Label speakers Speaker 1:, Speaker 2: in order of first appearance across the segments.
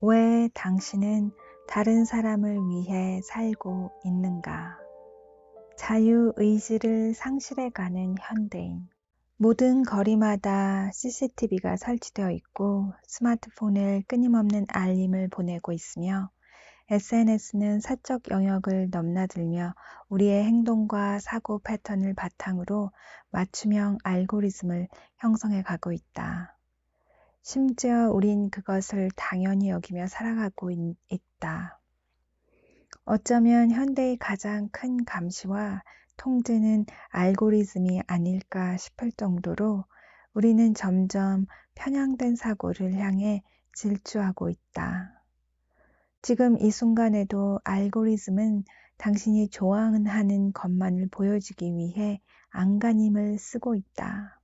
Speaker 1: 왜 당신은 다른 사람을 위해 살고 있는가? 자유의지를 상실해가는 현대인. 모든 거리마다 CCTV가 설치되어 있고 스마트폰을 끊임없는 알림을 보내고 있으며 SNS는 사적 영역을 넘나들며 우리의 행동과 사고 패턴을 바탕으로 맞춤형 알고리즘을 형성해 가고 있다. 심지어 우린 그것을 당연히 여기며 살아가고 있다. 어쩌면 현대의 가장 큰 감시와 통제는 알고리즘이 아닐까 싶을 정도로 우리는 점점 편향된 사고를 향해 질주하고 있다. 지금 이 순간에도 알고리즘은 당신이 좋아하는 것만을 보여주기 위해 안간힘을 쓰고 있다.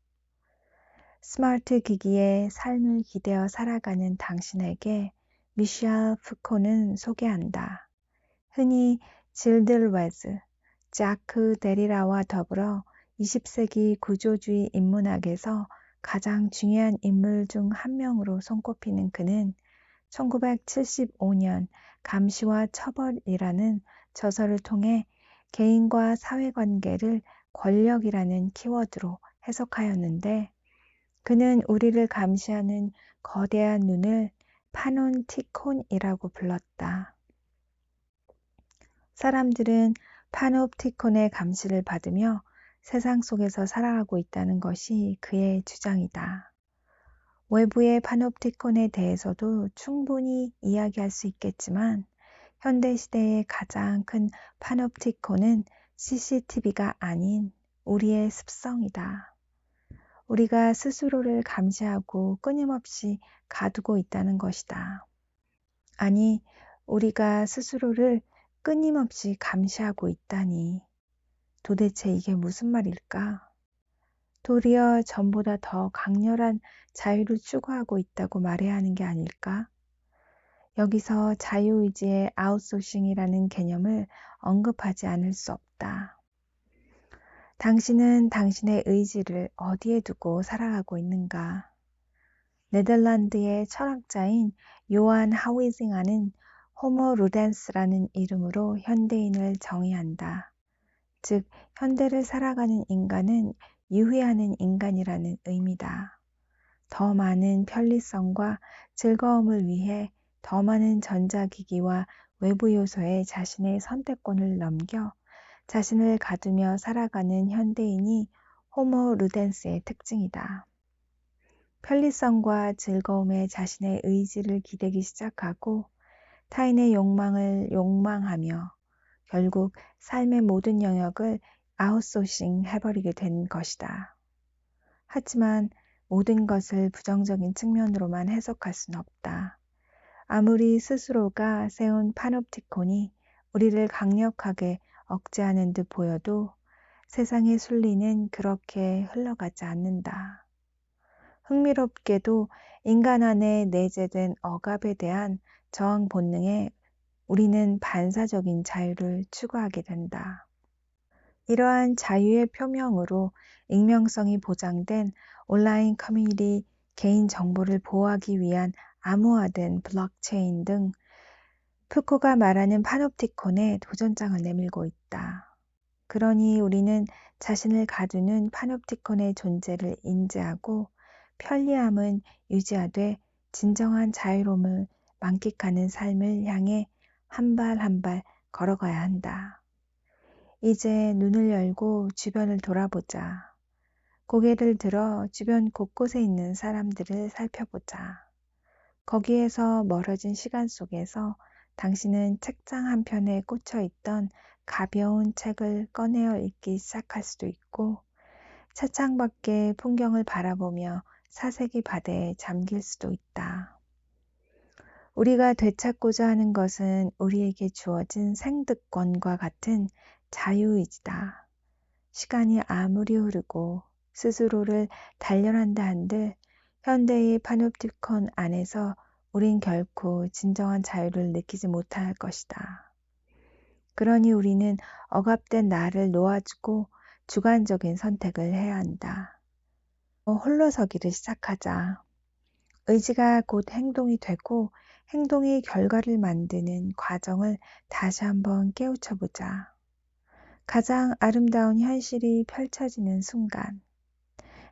Speaker 1: 스마트 기기에 삶을 기대어 살아가는 당신에게 미셸 푸코는 소개한다. 흔히 질들웨즈, 자크 데리라와 더불어 20세기 구조주의 인문학에서 가장 중요한 인물 중 한 명으로 손꼽히는 그는 1975년 감시와 처벌이라는 저서를 통해 개인과 사회관계를 권력이라는 키워드로 해석하였는데, 그는 우리를 감시하는 거대한 눈을 파논티콘이라고 불렀다. 사람들은 파놉티콘의 감시를 받으며 세상 속에서 살아가고 있다는 것이 그의 주장이다. 외부의 파놉티콘에 대해서도 충분히 이야기할 수 있겠지만 현대시대의 가장 큰 파놉티콘은 CCTV가 아닌 우리의 습성이다. 우리가 스스로를 감시하고 끊임없이 가두고 있다는 것이다. 아니, 우리가 스스로를 끊임없이 감시하고 있다니. 도대체 이게 무슨 말일까? 도리어 전보다 더 강렬한 자유를 추구하고 있다고 말해야 하는 게 아닐까? 여기서 자유의지의 아웃소싱이라는 개념을 언급하지 않을 수 없다. 당신은 당신의 의지를 어디에 두고 살아가고 있는가? 네덜란드의 철학자인 요한 하위징하는 호모 루덴스라는 이름으로 현대인을 정의한다. 즉, 현대를 살아가는 인간은 유희하는 인간이라는 의미다. 더 많은 편리성과 즐거움을 위해 더 많은 전자기기와 외부 요소에 자신의 선택권을 넘겨 자신을 가두며 살아가는 현대인이 호모 루덴스의 특징이다. 편리성과 즐거움에 자신의 의지를 기대기 시작하고 타인의 욕망을 욕망하며 결국 삶의 모든 영역을 아웃소싱 해버리게 된 것이다. 하지만 모든 것을 부정적인 측면으로만 해석할 수는 없다. 아무리 스스로가 세운 파놉티콘이 우리를 강력하게 억제하는 듯 보여도 세상의 순리는 그렇게 흘러가지 않는다. 흥미롭게도 인간 안에 내재된 억압에 대한 저항 본능에 우리는 반사적인 자유를 추구하게 된다. 이러한 자유의 표명으로 익명성이 보장된 온라인 커뮤니티 개인 정보를 보호하기 위한 암호화된 블록체인 등 푸코가 말하는 파놉티콘에 도전장을 내밀고 있다. 그러니 우리는 자신을 가두는 파놉티콘의 존재를 인지하고 편리함은 유지하되 진정한 자유로움을 만끽하는 삶을 향해 한 발 한 발 걸어가야 한다. 이제 눈을 열고 주변을 돌아보자. 고개를 들어 주변 곳곳에 있는 사람들을 살펴보자. 거기에서 멀어진 시간 속에서 당신은 책장 한편에 꽂혀 있던 가벼운 책을 꺼내어 읽기 시작할 수도 있고, 차창 밖의 풍경을 바라보며 사색이 바다에 잠길 수도 있다. 우리가 되찾고자 하는 것은 우리에게 주어진 생득권과 같은 자유의지다. 시간이 아무리 흐르고 스스로를 단련한다 한들 현대의 파놉티콘 안에서 우린 결코 진정한 자유를 느끼지 못할 것이다. 그러니 우리는 억압된 나를 놓아주고 주관적인 선택을 해야 한다. 홀로 서기를 시작하자. 의지가 곧 행동이 되고 행동이 결과를 만드는 과정을 다시 한번 깨우쳐 보자. 가장 아름다운 현실이 펼쳐지는 순간,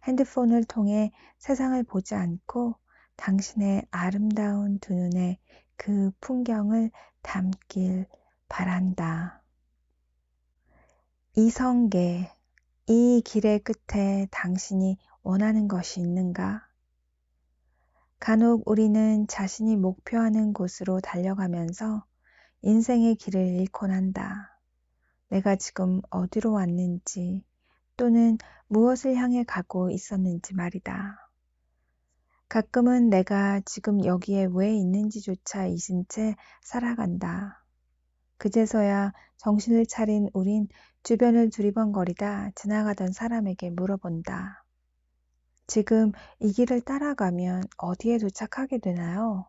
Speaker 1: 핸드폰을 통해 세상을 보지 않고 당신의 아름다운 두 눈에 그 풍경을 담길 바란다. 이성계, 이 길의 끝에 당신이 원하는 것이 있는가? 간혹 우리는 자신이 목표하는 곳으로 달려가면서 인생의 길을 잃곤 한다. 내가 지금 어디로 왔는지 또는 무엇을 향해 가고 있었는지 말이다. 가끔은 내가 지금 여기에 왜 있는지조차 잊은 채 살아간다. 그제서야 정신을 차린 우린 주변을 두리번거리다 지나가던 사람에게 물어본다. 지금 이 길을 따라가면 어디에 도착하게 되나요?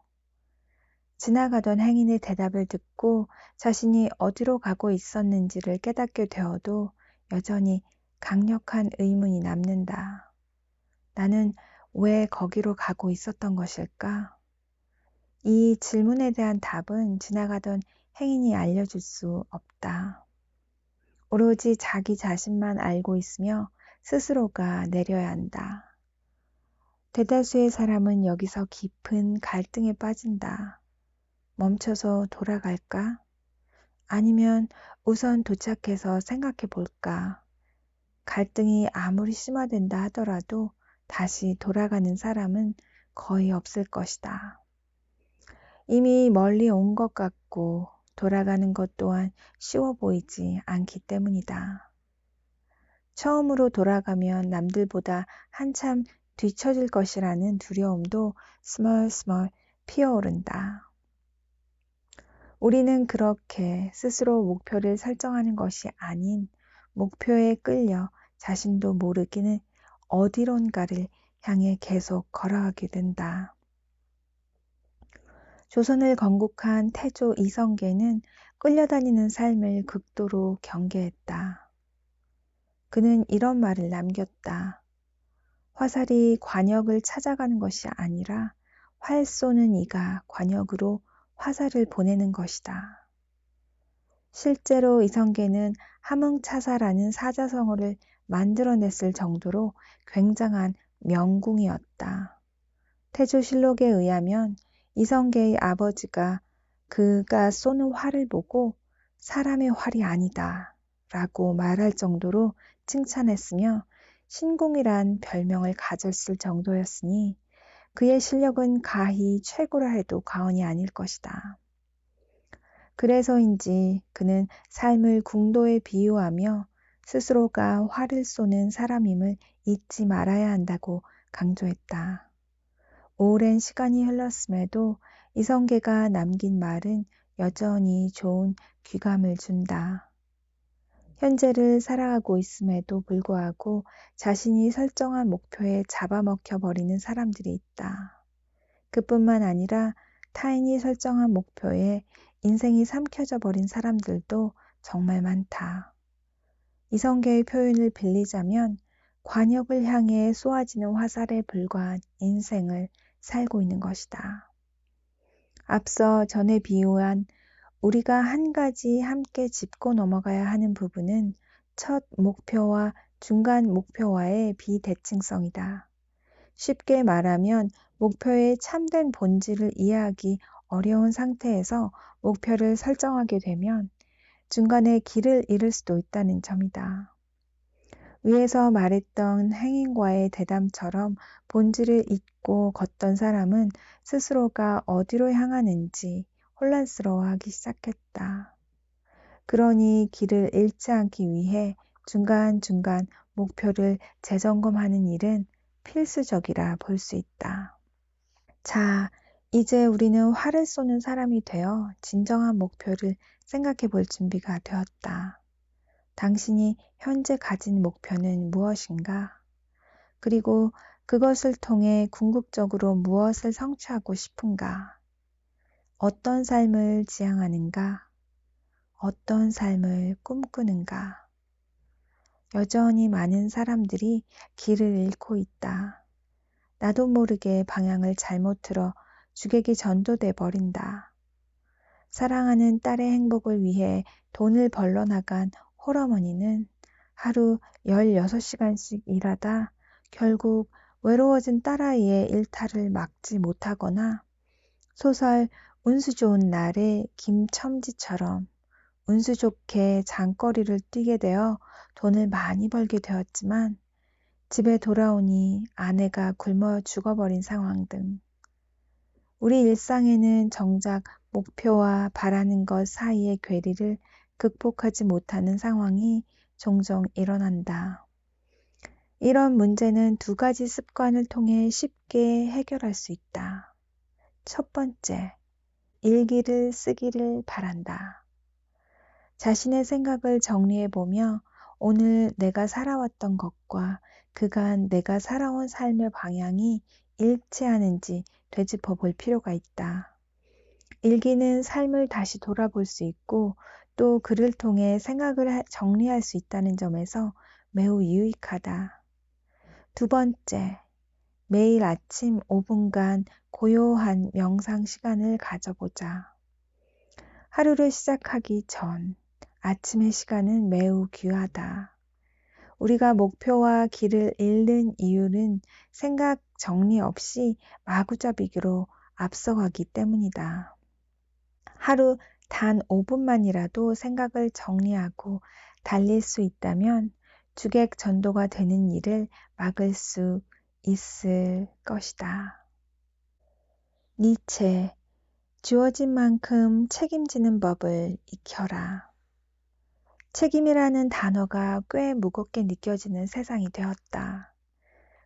Speaker 1: 지나가던 행인의 대답을 듣고 자신이 어디로 가고 있었는지를 깨닫게 되어도 여전히 강력한 의문이 남는다. 나는 왜 거기로 가고 있었던 것일까? 이 질문에 대한 답은 지나가던 행인이 알려줄 수 없다. 오로지 자기 자신만 알고 있으며 스스로가 내려야 한다. 대다수의 사람은 여기서 깊은 갈등에 빠진다. 멈춰서 돌아갈까? 아니면 우선 도착해서 생각해 볼까? 갈등이 아무리 심화된다 하더라도 다시 돌아가는 사람은 거의 없을 것이다. 이미 멀리 온 것 같고 돌아가는 것 또한 쉬워 보이지 않기 때문이다. 처음으로 돌아가면 남들보다 한참 뒤처질 것이라는 두려움도 스멀스멀 피어오른다. 우리는 그렇게 스스로 목표를 설정하는 것이 아닌 목표에 끌려 자신도 모르기는 어디론가를 향해 계속 걸어가게 된다. 조선을 건국한 태조 이성계는 끌려다니는 삶을 극도로 경계했다. 그는 이런 말을 남겼다. 화살이 관역을 찾아가는 것이 아니라 활 쏘는 이가 관역으로 화살을 보내는 것이다. 실제로 이성계는 함흥차사라는 사자성어를 만들어냈을 정도로 굉장한 명궁이었다. 태조실록에 의하면 이성계의 아버지가 그가 쏘는 활을 보고 사람의 활이 아니다 라고 말할 정도로 칭찬했으며 신궁이란 별명을 가졌을 정도였으니 그의 실력은 가히 최고라 해도 과언이 아닐 것이다. 그래서인지 그는 삶을 궁도에 비유하며 스스로가 활을 쏘는 사람임을 잊지 말아야 한다고 강조했다. 오랜 시간이 흘렀음에도 이성계가 남긴 말은 여전히 좋은 귀감을 준다. 현재를 살아가고 있음에도 불구하고 자신이 설정한 목표에 잡아먹혀 버리는 사람들이 있다. 그뿐만 아니라 타인이 설정한 목표에 인생이 삼켜져 버린 사람들도 정말 많다. 이성계의 표현을 빌리자면 관역을 향해 쏘아지는 화살에 불과한 인생을 살고 있는 것이다. 앞서 전에 비유한 우리가 한 가지 함께 짚고 넘어가야 하는 부분은 첫 목표와 중간 목표와의 비대칭성이다. 쉽게 말하면 목표의 참된 본질을 이해하기 어려운 상태에서 목표를 설정하게 되면 중간에 길을 잃을 수도 있다는 점이다. 위에서 말했던 행인과의 대담처럼 본질을 잊고 걷던 사람은 스스로가 어디로 향하는지 혼란스러워하기 시작했다. 그러니 길을 잃지 않기 위해 중간중간 목표를 재점검하는 일은 필수적이라 볼 수 있다. 자, 이제 우리는 활을 쏘는 사람이 되어 진정한 목표를 생각해 볼 준비가 되었다. 당신이 현재 가진 목표는 무엇인가? 그리고 그것을 통해 궁극적으로 무엇을 성취하고 싶은가? 어떤 삶을 지향하는가? 어떤 삶을 꿈꾸는가? 여전히 많은 사람들이 길을 잃고 있다. 나도 모르게 방향을 잘못 틀어 주객이 전도돼 버린다. 사랑하는 딸의 행복을 위해 돈을 벌러 나간 홀어머니는 하루 16시간씩 일하다 결국 외로워진 딸아이의 일탈을 막지 못하거나 소설 운수 좋은 날의 김첨지처럼 운수 좋게 장거리를 뛰게 되어 돈을 많이 벌게 되었지만 집에 돌아오니 아내가 굶어 죽어버린 상황 등 우리 일상에는 정작 목표와 바라는 것 사이의 괴리를 극복하지 못하는 상황이 종종 일어난다. 이런 문제는 두 가지 습관을 통해 쉽게 해결할 수 있다. 첫 번째, 일기를 쓰기를 바란다. 자신의 생각을 정리해보며 오늘 내가 살아왔던 것과 그간 내가 살아온 삶의 방향이 일치하는지 되짚어 볼 필요가 있다. 일기는 삶을 다시 돌아볼 수 있고 또 글을 통해 생각을 정리할 수 있다는 점에서 매우 유익하다. 두 번째, 매일 아침 5분간 고요한 명상 시간을 가져보자. 하루를 시작하기 전 아침의 시간은 매우 귀하다. 우리가 목표와 길을 잃는 이유는 생각 정리 없이 마구잡이로 앞서가기 때문이다. 하루 단 5분만이라도 생각을 정리하고 달릴 수 있다면 주객 전도가 되는 일을 막을 수 있을 것이다. 니체, 주어진 만큼 책임지는 법을 익혀라. 책임이라는 단어가 꽤 무겁게 느껴지는 세상이 되었다.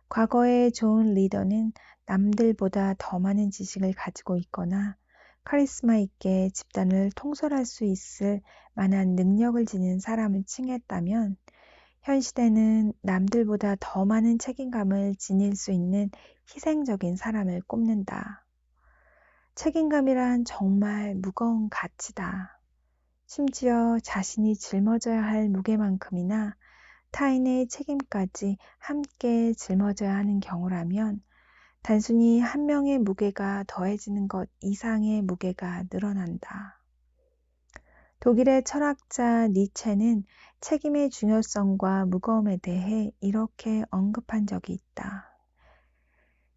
Speaker 1: 과거의 좋은 리더는 남들보다 더 많은 지식을 가지고 있거나 카리스마 있게 집단을 통솔할 수 있을 만한 능력을 지닌 사람을 칭했다면 현 시대는 남들보다 더 많은 책임감을 지닐 수 있는 희생적인 사람을 꼽는다. 책임감이란 정말 무거운 가치다. 심지어 자신이 짊어져야 할 무게만큼이나 타인의 책임까지 함께 짊어져야 하는 경우라면 단순히 한 명의 무게가 더해지는 것 이상의 무게가 늘어난다. 독일의 철학자 니체는 책임의 중요성과 무거움에 대해 이렇게 언급한 적이 있다.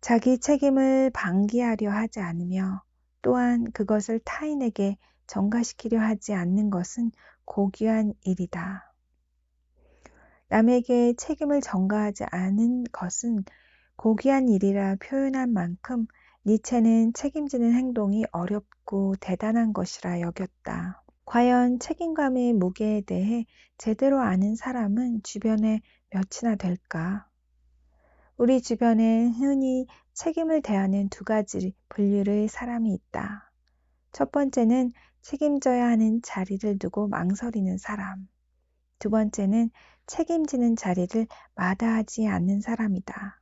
Speaker 1: 자기 책임을 방기하려 하지 않으며 또한 그것을 타인에게 전가시키려 하지 않는 것은 고귀한 일이다. 남에게 책임을 전가하지 않은 것은 고귀한 일이라 표현한 만큼 니체는 책임지는 행동이 어렵고 대단한 것이라 여겼다. 과연 책임감의 무게에 대해 제대로 아는 사람은 주변에 몇이나 될까? 우리 주변에 흔히 책임을 대하는 두 가지 분류의 사람이 있다. 첫 번째는 책임져야 하는 자리를 두고 망설이는 사람. 두 번째는 책임지는 자리를 마다하지 않는 사람이다.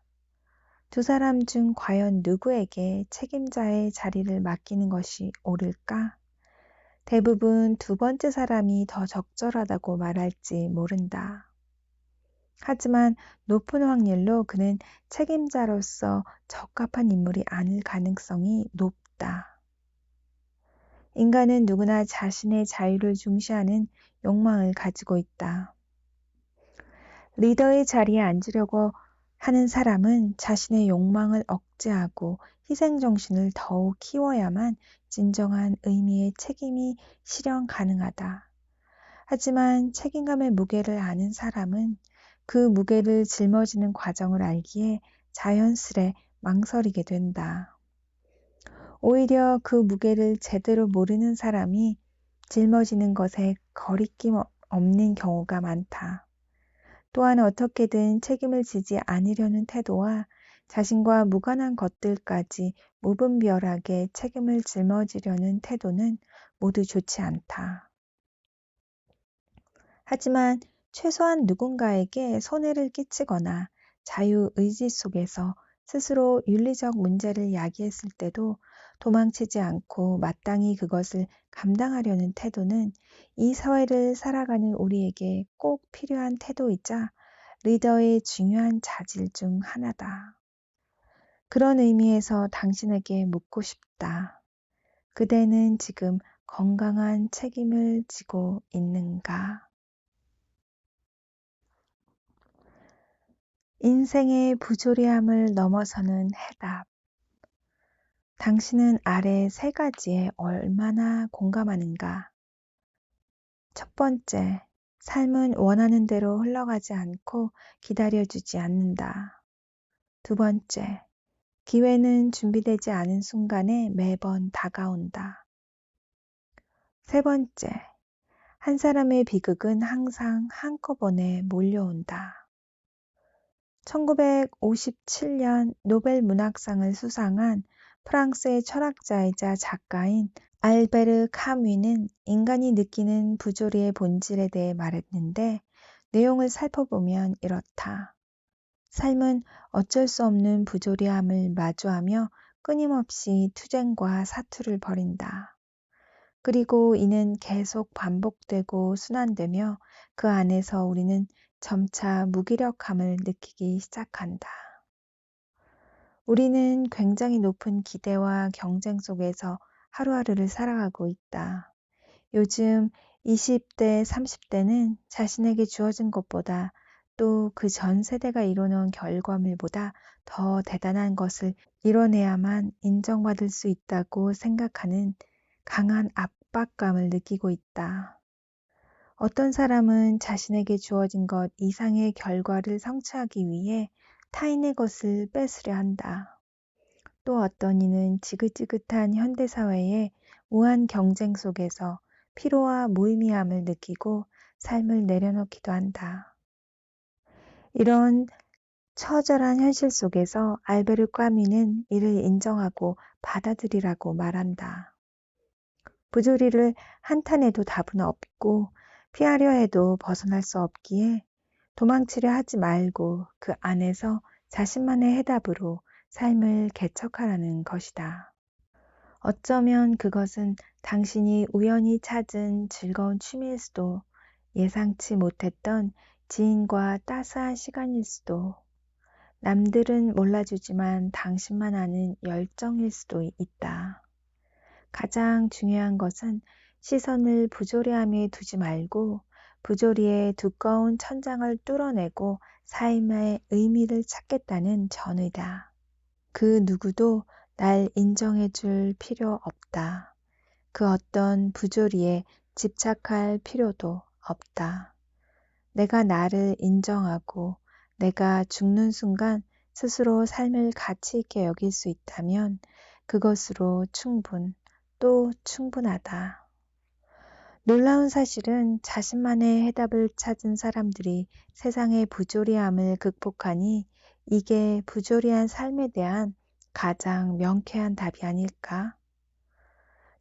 Speaker 1: 두 사람 중 과연 누구에게 책임자의 자리를 맡기는 것이 옳을까? 대부분 두 번째 사람이 더 적절하다고 말할지 모른다. 하지만 높은 확률로 그는 책임자로서 적합한 인물이 아닐 가능성이 높다. 인간은 누구나 자신의 자유를 중시하는 욕망을 가지고 있다. 리더의 자리에 앉으려고 하는 사람은 자신의 욕망을 억제하고 희생정신을 더욱 키워야만 진정한 의미의 책임이 실현 가능하다. 하지만 책임감의 무게를 아는 사람은 그 무게를 짊어지는 과정을 알기에 자연스레 망설이게 된다. 오히려 그 무게를 제대로 모르는 사람이 짊어지는 것에 거리낌 없는 경우가 많다. 또한 어떻게든 책임을 지지 않으려는 태도와 자신과 무관한 것들까지 무분별하게 책임을 짊어지려는 태도는 모두 좋지 않다. 하지만 최소한 누군가에게 손해를 끼치거나 자유의지 속에서 스스로 윤리적 문제를 야기했을 때도 도망치지 않고 마땅히 그것을 감당하려는 태도는 이 사회를 살아가는 우리에게 꼭 필요한 태도이자 리더의 중요한 자질 중 하나다. 그런 의미에서 당신에게 묻고 싶다. 그대는 지금 건강한 책임을 지고 있는가? 인생의 부조리함을 넘어서는 해답. 당신은 아래 세 가지에 얼마나 공감하는가? 첫 번째, 삶은 원하는 대로 흘러가지 않고 기다려주지 않는다. 두 번째, 기회는 준비되지 않은 순간에 매번 다가온다. 세 번째, 한 사람의 비극은 항상 한꺼번에 몰려온다. 1957년 노벨 문학상을 수상한 프랑스의 철학자이자 작가인 알베르 카뮈는 인간이 느끼는 부조리의 본질에 대해 말했는데 내용을 살펴보면 이렇다. 삶은 어쩔 수 없는 부조리함을 마주하며 끊임없이 투쟁과 사투를 벌인다. 그리고 이는 계속 반복되고 순환되며 그 안에서 우리는 점차 무기력함을 느끼기 시작한다. 우리는 굉장히 높은 기대와 경쟁 속에서 하루하루를 살아가고 있다. 요즘 20대, 30대는 자신에게 주어진 것보다 또 그 전 세대가 이뤄놓은 결과물보다 더 대단한 것을 이뤄내야만 인정받을 수 있다고 생각하는 강한 압박감을 느끼고 있다. 어떤 사람은 자신에게 주어진 것 이상의 결과를 성취하기 위해 타인의 것을 뺏으려 한다. 또 어떤 이는 지긋지긋한 현대사회의 무한 경쟁 속에서 피로와 무의미함을 느끼고 삶을 내려놓기도 한다. 이런 처절한 현실 속에서 알베르 까뮈는 이를 인정하고 받아들이라고 말한다. 부조리를 한탄해도 답은 없고 피하려 해도 벗어날 수 없기에 도망치려 하지 말고 그 안에서 자신만의 해답으로 삶을 개척하라는 것이다. 어쩌면 그것은 당신이 우연히 찾은 즐거운 취미일 수도 예상치 못했던 지인과 따스한 시간일 수도 남들은 몰라주지만 당신만 아는 열정일 수도 있다. 가장 중요한 것은 시선을 부조리함에 두지 말고 부조리의 두꺼운 천장을 뚫어내고 삶의 의미를 찾겠다는 전의다. 그 누구도 날 인정해 줄 필요 없다. 그 어떤 부조리에 집착할 필요도 없다. 내가 나를 인정하고 내가 죽는 순간 스스로 삶을 가치 있게 여길 수 있다면 그것으로 또 충분하다. 놀라운 사실은 자신만의 해답을 찾은 사람들이 세상의 부조리함을 극복하니 이게 부조리한 삶에 대한 가장 명쾌한 답이 아닐까?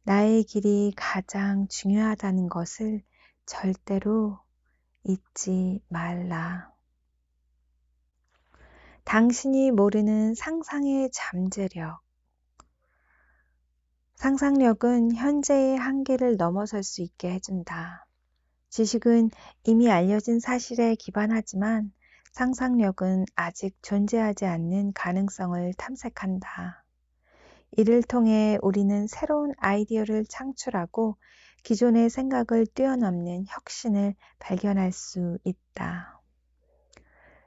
Speaker 1: 나의 길이 가장 중요하다는 것을 절대로 잊지 말라. 당신이 모르는 상상의 잠재력. 상상력은 현재의 한계를 넘어설 수 있게 해준다. 지식은 이미 알려진 사실에 기반하지만 상상력은 아직 존재하지 않는 가능성을 탐색한다. 이를 통해 우리는 새로운 아이디어를 창출하고 기존의 생각을 뛰어넘는 혁신을 발견할 수 있다.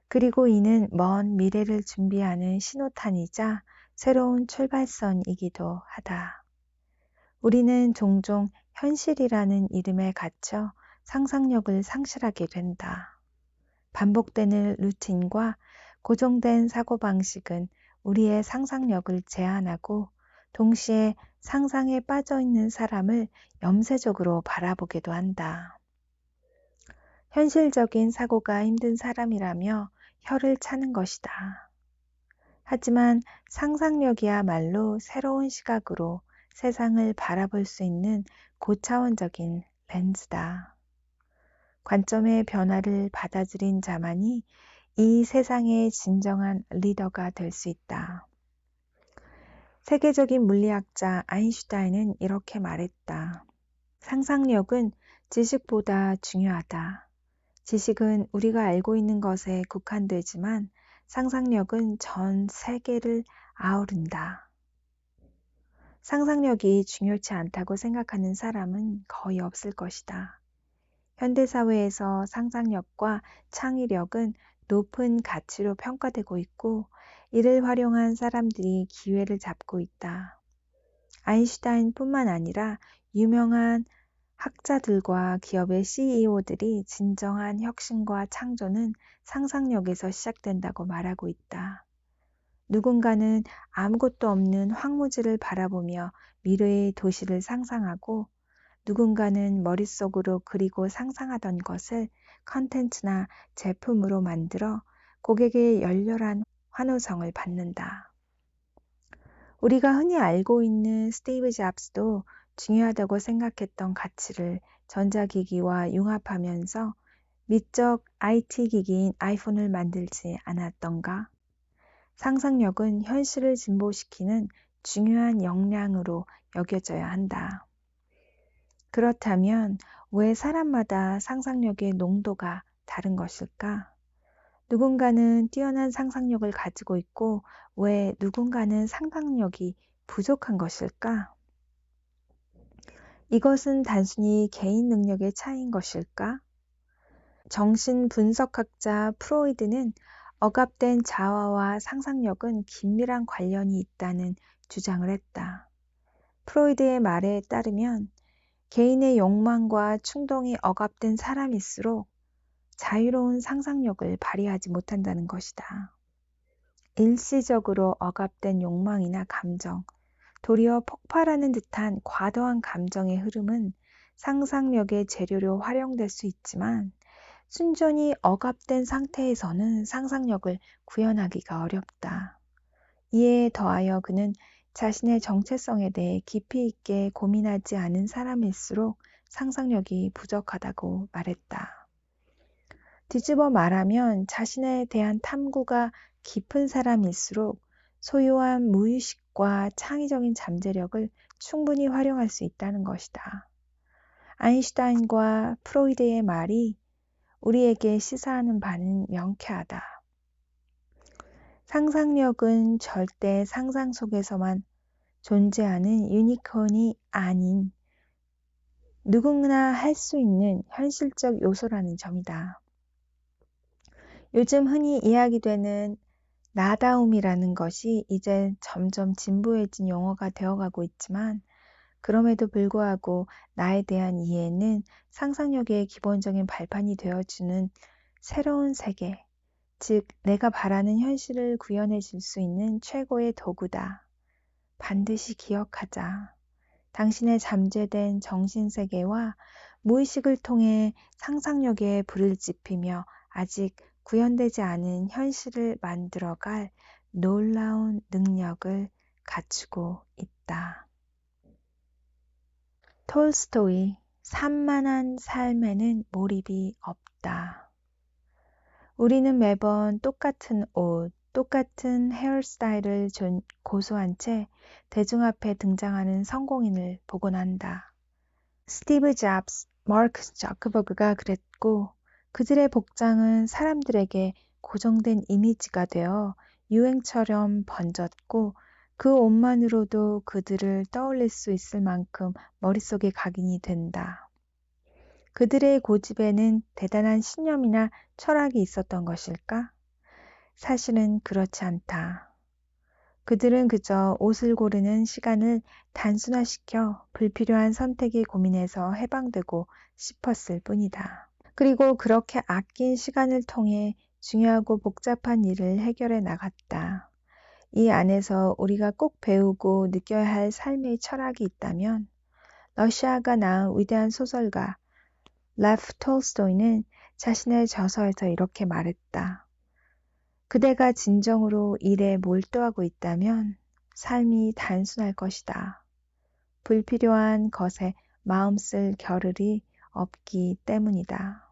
Speaker 1: 그리고 이는 먼 미래를 준비하는 신호탄이자 새로운 출발선이기도 하다. 우리는 종종 현실이라는 이름에 갇혀 상상력을 상실하게 된다. 반복되는 루틴과 고정된 사고방식은 우리의 상상력을 제한하고 동시에 상상에 빠져 있는 사람을 염세적으로 바라보기도 한다. 현실적인 사고가 힘든 사람이라며 혀를 차는 것이다. 하지만 상상력이야말로 새로운 시각으로 세상을 바라볼 수 있는 고차원적인 렌즈다. 관점의 변화를 받아들인 자만이 이 세상의 진정한 리더가 될 수 있다. 세계적인 물리학자 아인슈타인은 이렇게 말했다. 상상력은 지식보다 중요하다. 지식은 우리가 알고 있는 것에 국한되지만 상상력은 전 세계를 아우른다. 상상력이 중요치 않다고 생각하는 사람은 거의 없을 것이다. 현대사회에서 상상력과 창의력은 높은 가치로 평가되고 있고, 이를 활용한 사람들이 기회를 잡고 있다. 아인슈타인뿐만 아니라 유명한 학자들과 기업의 CEO들이 진정한 혁신과 창조는 상상력에서 시작된다고 말하고 있다. 누군가는 아무것도 없는 황무지를 바라보며 미래의 도시를 상상하고, 누군가는 머릿속으로 그리고 상상하던 것을 컨텐츠나 제품으로 만들어 고객의 열렬한 환호성을 받는다. 우리가 흔히 알고 있는 스티브 잡스도 중요하다고 생각했던 가치를 전자기기와 융합하면서 미적 IT 기기인 아이폰을 만들지 않았던가? 상상력은 현실을 진보시키는 중요한 역량으로 여겨져야 한다. 그렇다면 왜 사람마다 상상력의 농도가 다른 것일까? 누군가는 뛰어난 상상력을 가지고 있고 왜 누군가는 상상력이 부족한 것일까? 이것은 단순히 개인 능력의 차이인 것일까? 정신분석학자 프로이드는 억압된 자아와 상상력은 긴밀한 관련이 있다는 주장을 했다. 프로이드의 말에 따르면 개인의 욕망과 충동이 억압된 사람일수록 자유로운 상상력을 발휘하지 못한다는 것이다. 일시적으로 억압된 욕망이나 감정, 도리어 폭발하는 듯한 과도한 감정의 흐름은 상상력의 재료로 활용될 수 있지만, 순전히 억압된 상태에서는 상상력을 구현하기가 어렵다. 이에 더하여 그는 자신의 정체성에 대해 깊이 있게 고민하지 않은 사람일수록 상상력이 부족하다고 말했다. 뒤집어 말하면 자신에 대한 탐구가 깊은 사람일수록 소유한 무의식과 창의적인 잠재력을 충분히 활용할 수 있다는 것이다. 아인슈타인과 프로이드의 말이 우리에게 시사하는 바는 명쾌하다. 상상력은 절대 상상 속에서만 존재하는 유니콘이 아닌 누구나 할 수 있는 현실적 요소라는 점이다. 요즘 흔히 이야기되는 나다움이라는 것이 이제 점점 진부해진 용어가 되어가고 있지만, 그럼에도 불구하고 나에 대한 이해는 상상력의 기본적인 발판이 되어주는 새로운 세계, 즉 내가 바라는 현실을 구현해 줄 수 있는 최고의 도구다. 반드시 기억하자. 당신의 잠재된 정신세계와 무의식을 통해 상상력에 불을 지피며 아직 구현되지 않은 현실을 만들어갈 놀라운 능력을 갖추고 있다. 톨스토이, 산만한 삶에는 몰입이 없다. 우리는 매번 똑같은 옷, 똑같은 헤어스타일을 고수한 채 대중 앞에 등장하는 성공인을 보곤 한다. 스티브 잡스, 마크 저커버그가 그랬고, 그들의 복장은 사람들에게 고정된 이미지가 되어 유행처럼 번졌고, 그 옷만으로도 그들을 떠올릴 수 있을 만큼 머릿속에 각인이 된다. 그들의 고집에는 대단한 신념이나 철학이 있었던 것일까? 사실은 그렇지 않다. 그들은 그저 옷을 고르는 시간을 단순화시켜 불필요한 선택에 고민해서 해방되고 싶었을 뿐이다. 그리고 그렇게 아낀 시간을 통해 중요하고 복잡한 일을 해결해 나갔다. 이 안에서 우리가 꼭 배우고 느껴야 할 삶의 철학이 있다면, 러시아가 낳은 위대한 소설가 레프 톨스토이는 자신의 저서에서 이렇게 말했다. 그대가 진정으로 일에 몰두하고 있다면 삶이 단순할 것이다. 불필요한 것에 마음 쓸 겨를이 없기 때문이다.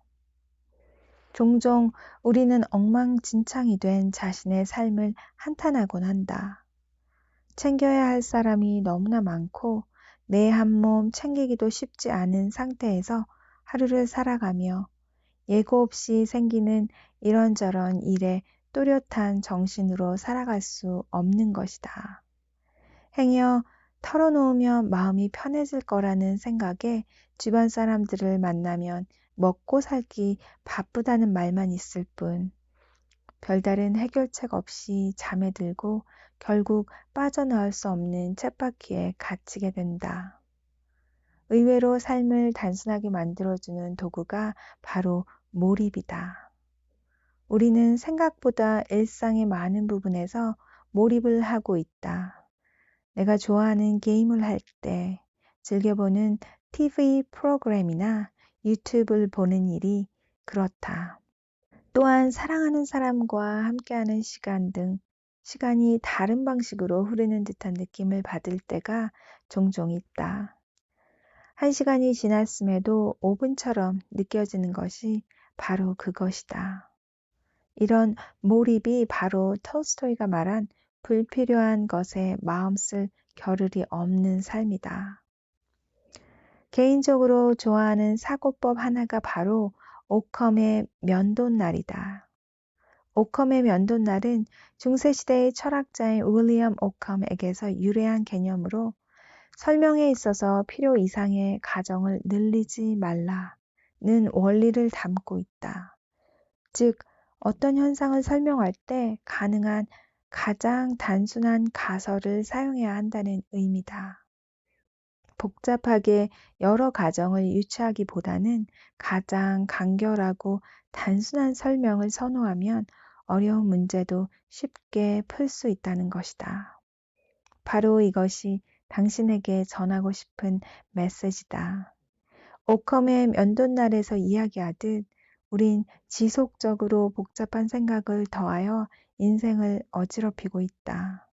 Speaker 1: 종종 우리는 엉망진창이 된 자신의 삶을 한탄하곤 한다. 챙겨야 할 사람이 너무나 많고 내 한 몸 챙기기도 쉽지 않은 상태에서 하루를 살아가며 예고 없이 생기는 이런저런 일에 또렷한 정신으로 살아갈 수 없는 것이다. 행여 털어놓으면 마음이 편해질 거라는 생각에 주변 사람들을 만나면 먹고 살기 바쁘다는 말만 있을 뿐 별다른 해결책 없이 잠에 들고 결국 빠져나올 수 없는 쳇바퀴에 갇히게 된다. 의외로 삶을 단순하게 만들어주는 도구가 바로 몰입이다. 우리는 생각보다 일상의 많은 부분에서 몰입을 하고 있다. 내가 좋아하는 게임을 할 때, 즐겨보는 TV 프로그램이나 유튜브를 보는 일이 그렇다. 또한 사랑하는 사람과 함께하는 시간 등 시간이 다른 방식으로 흐르는 듯한 느낌을 받을 때가 종종 있다. 1시간이 지났음에도 5분처럼 느껴지는 것이 바로 그것이다. 이런 몰입이 바로 톨스토이가 말한 불필요한 것에 마음 쓸 겨를이 없는 삶이다. 개인적으로 좋아하는 사고법 하나가 바로 오컴의 면도날이다. 오컴의 면도날은 중세시대의 철학자인 윌리엄 오컴에게서 유래한 개념으로 설명에 있어서 필요 이상의 가정을 늘리지 말라는 원리를 담고 있다. 즉, 어떤 현상을 설명할 때 가능한 가장 단순한 가설을 사용해야 한다는 의미다. 복잡하게 여러 가정을 유추하기보다는 가장 간결하고 단순한 설명을 선호하면 어려운 문제도 쉽게 풀 수 있다는 것이다. 바로 이것이 당신에게 전하고 싶은 메시지다. 오컴의 면도날에서 이야기하듯 우린 지속적으로 복잡한 생각을 더하여 인생을 어지럽히고 있다.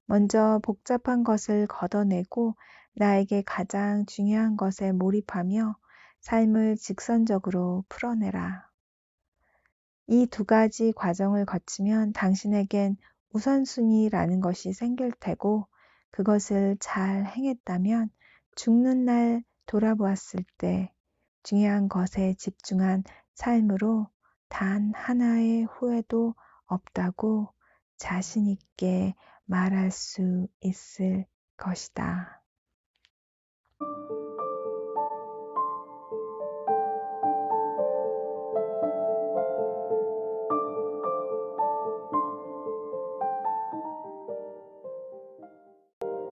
Speaker 1: 먼저 복잡한 것을 걷어내고 나에게 가장 중요한 것에 몰입하며 삶을 직선적으로 풀어내라. 이 두 가지 과정을 거치면 당신에겐 우선순위라는 것이 생길 테고 그것을 잘 행했다면 죽는 날 돌아보았을 때 중요한 것에 집중한 삶으로 단 하나의 후회도 없다고 자신 있게 말할 수 있을 것이다.